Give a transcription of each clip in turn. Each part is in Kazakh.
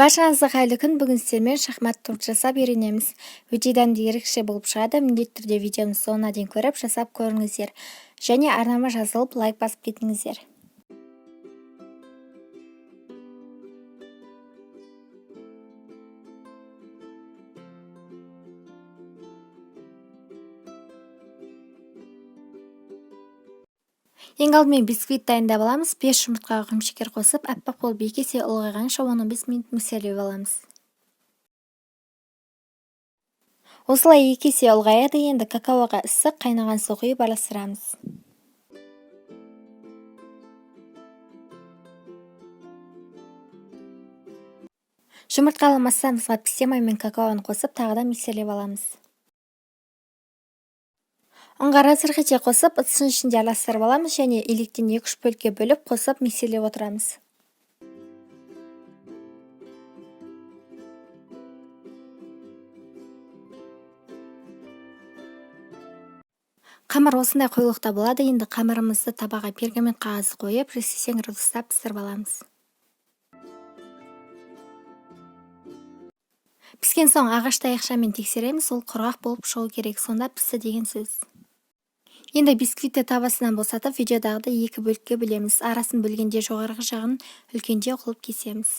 Баршаңызға қайырлы күн. Бүгін сіздермен шахмат топ жасап үйренеміз. Видеодан ерекше болып шығады. Міндетті түрде видеоны соңына дейін көріп жасап көріңіздер. Және арнама жазылып лайк басып кетіңіздер. Ең алдымен бисквит дайындап аламыз. 5 жұмыртқаға құмшекер қосып, аппақ болып 2 есе ұлғайғанша 15 минут миксерлеп аламыз. Осылай 2 есе ұлғаяды. Енді какаоға ыстық қайнаған су құйып араластырамыз. Жұмыртқалы массамызға пісте май мен какаоны қосып, тағы да миксерлеп аламыз. Ұнға разрыхите қосып, ыдыстың ішінде араластырып аламыз және електен 2-3 бөлікке бөліп қосып миксерлеп отырамыз. Қамыр осындай қоюлықта болады. Енді қамырымызды табаға пергамент қағазды қойып, 180 градуста пісіріп аламыз. Піскен соң ағаш таяқшамен тексереміз, ол құрғақ болып шығу керек, сонда пісті деген сөз. Енді бисквитті табасынан босатып, видеодағыдай 2 бөлікке бөлеміз. Арасын бөлгенде жоғарғы жағын үлкендеу қылып кесеміз.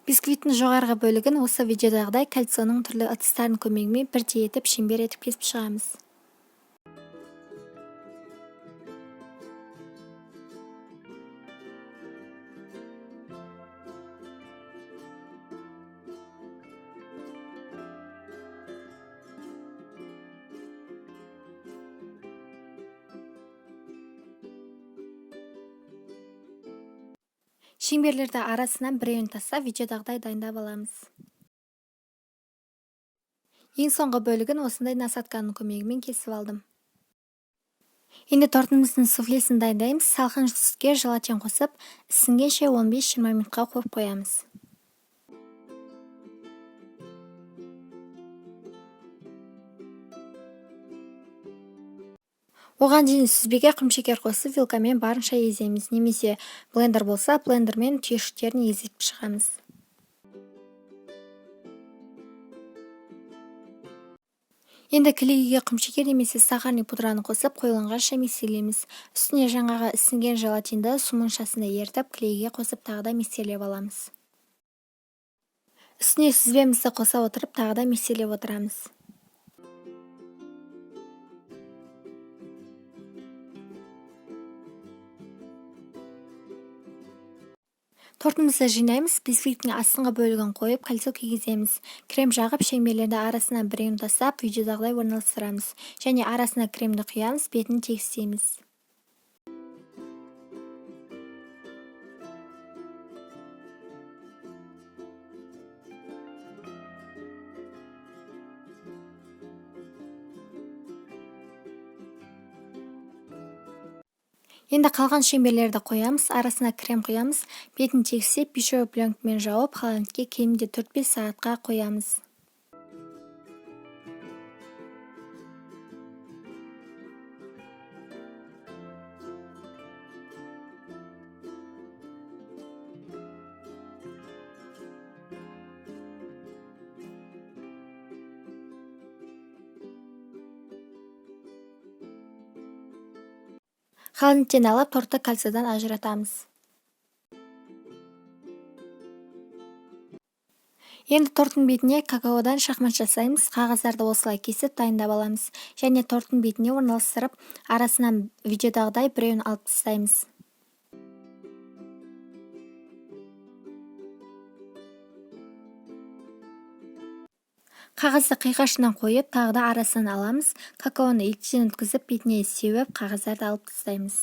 Бисквиттің жоғарғы бөлігін осы видеодағыдай кольцоның түрлі ыдыстарының көмегімен бірдей етіп, шеңбер етіп кесіп шығамыз. Шеңберлерді арасынан біреуін тастап, видеодағыдай дайындап аламыз. Ең соңғы бөлігін осындай насатканың көмегімен кесіп алдым. Енді тортымыздың суфлесін дайындаймыз. Салқын сүтке желатин қосып, ісінгенше 15-20 минутқа қойып қоямыз. Оған дейін сүзбеге құмшекер қосып, вилкамен барынша еземіз, немесе блендер болса, блендермен түйіршіктерін езіп шығамыз. Енді кілегейге құмшекер немесе сахарный пудраны қосып, қойылғанша миксерлейміз. Үстіне жаңағы ісінген желатинді су моншасында ерітіп, кілегейге қосып, тағы да миксерлеп аламыз. Үстіне сүзбемізді қоса отырып, тағы да миксерлеп отырамыз. Тортымызды жинаймыз, бисквиттің астыңғы бөлігін қойып, кольцо кигіземіз. Крем жағып, шеңберлерді арасына біреуін тастап, видеодағыдай орналастырамыз. Және арасына кремді құямыз, бетін тегістейміз. Енді қалған шеңберлерді қоямыз, арасына крем құямыз, бетін тегістеп, пищевой пленкамен жауып, холодильникке кемінде 4-5 сағатқа қоямыз. Холодильниктен алып, тортты кольцодан ажыратамыз. Енді торттың бетіне какаодан шахмат жасаймыз. Қағаздарды осылай кесіп дайындап аламыз. Және торттың бетіне орналастырып, арасынан видеодағыдай біреуін алып тастаймыз. Қағазды қиғашынан қойып, тағы да арасынан аламыз. Какаоны електен өткізіп, бетіне сеуіп, қағаздарды алып тастаймыз.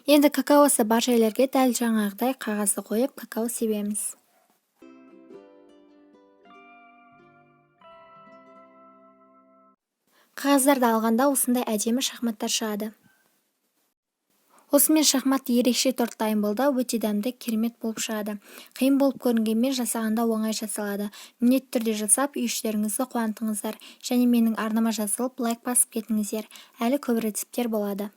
Енді какаосы бар жерлерге дәл жаңағыдай қағазды қойып, какао себеміз. Қағаздарды алғанда осындай әдемі шахматтар шығады. Осымен шахмат ерекше торт дайын болды, өте дәмді, керемет болып шығады. Қиын болып көрінгенмен жасағанда оңай жасалады. Міндетті түрде жасап, үй-іштеріңізді қуантыңыздар және менің арнама жазылып, лайк басып кетіңіздер. Әлі көп рецепттер болады.